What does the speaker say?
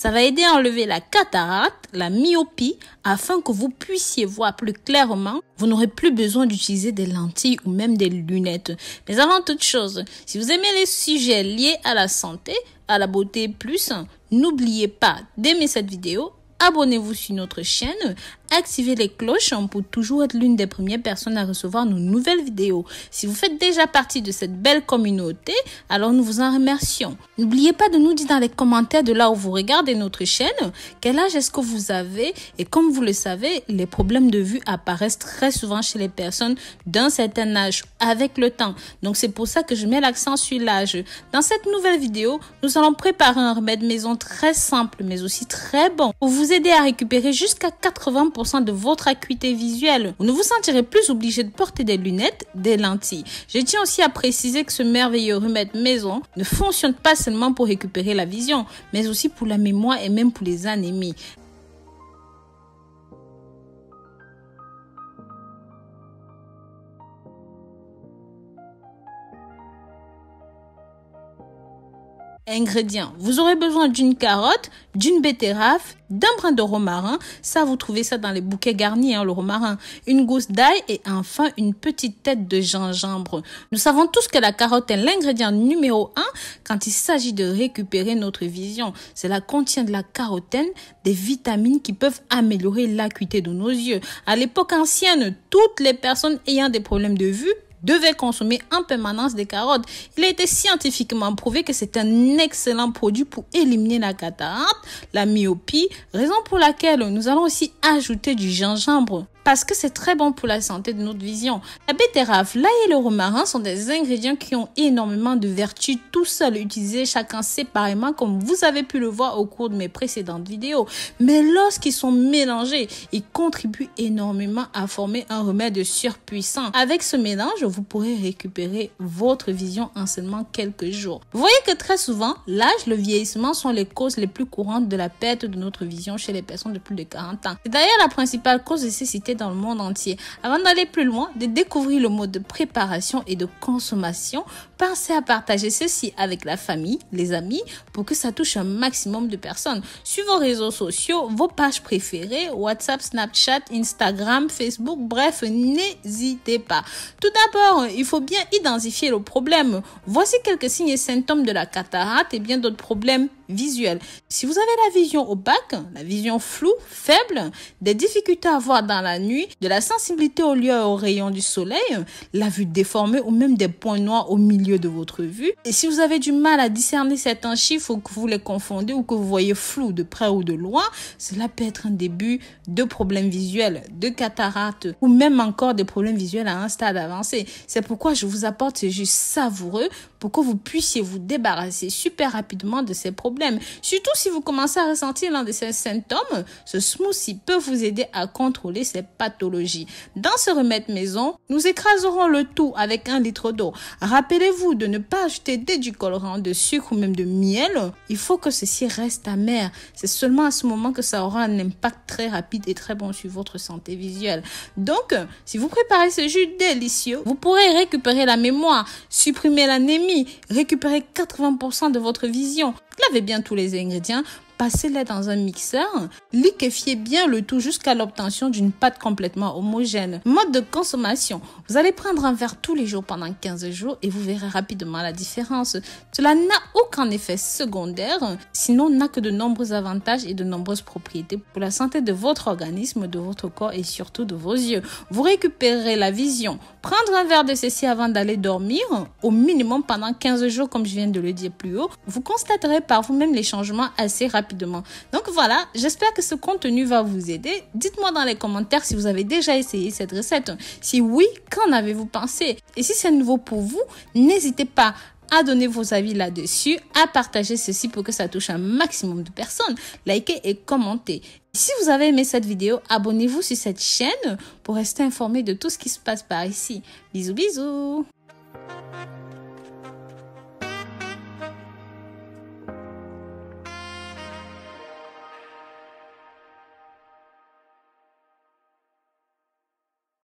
Ça va aider à enlever la cataracte, la myopie, afin que vous puissiez voir plus clairement. Vous n'aurez plus besoin d'utiliser des lentilles ou même des lunettes. Mais avant toute chose, si vous aimez les sujets liés à la santé, à la beauté plus, n'oubliez pas d'aimer cette vidéo. Abonnez-vous sur notre chaîne, activez les cloches pour toujours être l'une des premières personnes à recevoir nos nouvelles vidéos. Si vous faites déjà partie de cette belle communauté, alors nous vous en remercions. N'oubliez pas de nous dire dans les commentaires de là où vous regardez notre chaîne, quel âge est-ce que vous avez, et comme vous le savez, les problèmes de vue apparaissent très souvent chez les personnes d'un certain âge avec le temps. Donc c'est pour ça que je mets l'accent sur l'âge. Dans cette nouvelle vidéo, nous allons préparer un remède maison très simple mais aussi très bon pour vous aider à récupérer jusqu'à 80% de votre acuité visuelle. Vous ne vous sentirez plus obligé de porter des lunettes, des lentilles. Je tiens aussi à préciser que ce merveilleux remède maison ne fonctionne pas seulement pour récupérer la vision, mais aussi pour la mémoire et même pour les anémies. Ingrédients. Vous aurez besoin d'une carotte, d'une betterave, d'un brin de romarin. Ça, vous trouvez ça dans les bouquets garnis, le romarin. Une gousse d'ail et enfin une petite tête de gingembre. Nous savons tous que la carotte est l'ingrédient numéro 1 quand il s'agit de récupérer notre vision. Cela contient de la carotène, des vitamines qui peuvent améliorer l'acuité de nos yeux. À l'époque ancienne, toutes les personnes ayant des problèmes de vue devaient consommer en permanence des carottes. Il a été scientifiquement prouvé que c'est un excellent produit pour éliminer la cataracte, la myopie, raison pour laquelle nous allons aussi ajouter du gingembre. Parce que c'est très bon pour la santé de notre vision. La betterave, l'ail et le romarin sont des ingrédients qui ont énormément de vertus tout seuls, utilisés chacun séparément comme vous avez pu le voir au cours de mes précédentes vidéos. Mais lorsqu'ils sont mélangés, ils contribuent énormément à former un remède surpuissant. Avec ce mélange, vous pourrez récupérer votre vision en seulement quelques jours. Vous voyez que très souvent, l'âge, le vieillissement sont les causes les plus courantes de la perte de notre vision chez les personnes de plus de 40 ans. C'est d'ailleurs la principale cause de cécité dans le monde entier. Avant d'aller plus loin, de découvrir le mode de préparation et de consommation, pensez à partager ceci avec la famille, les amis, pour que ça touche un maximum de personnes. Sur vos réseaux sociaux, vos pages préférées, WhatsApp, Snapchat, Instagram, Facebook, bref, n'hésitez pas. Tout d'abord, il faut bien identifier le problème. Voici quelques signes et symptômes de la cataracte et bien d'autres problèmes visuels. Si vous avez la vision opaque, la vision floue, faible, des difficultés à voir dans la nuit, de la sensibilité aux lueurs et aux rayons du soleil, la vue déformée ou même des points noirs au milieu de votre vue, et si vous avez du mal à discerner certains chiffres ou que vous les confondez ou que vous voyez flou de près ou de loin, cela peut être un début de problèmes visuels, de cataracte ou même encore des problèmes visuels à un stade avancé. C'est pourquoi je vous apporte ce jus savoureux pour que vous puissiez vous débarrasser super rapidement de ces problèmes. Surtout si vous commencez à ressentir l'un de ces symptômes, ce smoothie peut vous aider à contrôler ces pathologies. Dans ce remède maison, nous écraserons le tout avec 1 litre d'eau. Rappelez-vous de ne pas ajouter d'édulcorant, de sucre ou même de miel. Il faut que ceci reste amer. C'est seulement à ce moment que ça aura un impact très rapide et très bon sur votre santé visuelle. Donc, si vous préparez ce jus délicieux, vous pourrez récupérer la mémoire, supprimer l'anémie, récupérer 80% de votre vision. Lavez bien tous les ingrédients, passez-les dans un mixeur, liquéfiez bien le tout jusqu'à l'obtention d'une pâte complètement homogène. Mode de consommation. Vous allez prendre un verre tous les jours pendant 15 jours et vous verrez rapidement la différence. Cela n'a aucun effet secondaire, sinon n'a que de nombreux avantages et de nombreuses propriétés pour la santé de votre organisme, de votre corps et surtout de vos yeux. Vous récupérerez la vision. Prendre un verre de ceci avant d'aller dormir, au minimum pendant 15 jours comme je viens de le dire plus haut, vous constaterez par vous-même les changements assez rapidement. Donc voilà, j'espère que ce contenu va vous aider. Dites-moi dans les commentaires si vous avez déjà essayé cette recette. Si oui, qu'en avez-vous pensé? Et si c'est nouveau pour vous, n'hésitez pas à donner vos avis là-dessus, à partager ceci pour que ça touche un maximum de personnes, likez et commentez. Si vous avez aimé cette vidéo, abonnez-vous sur cette chaîne pour rester informé de tout ce qui se passe par ici. Bisous bisous.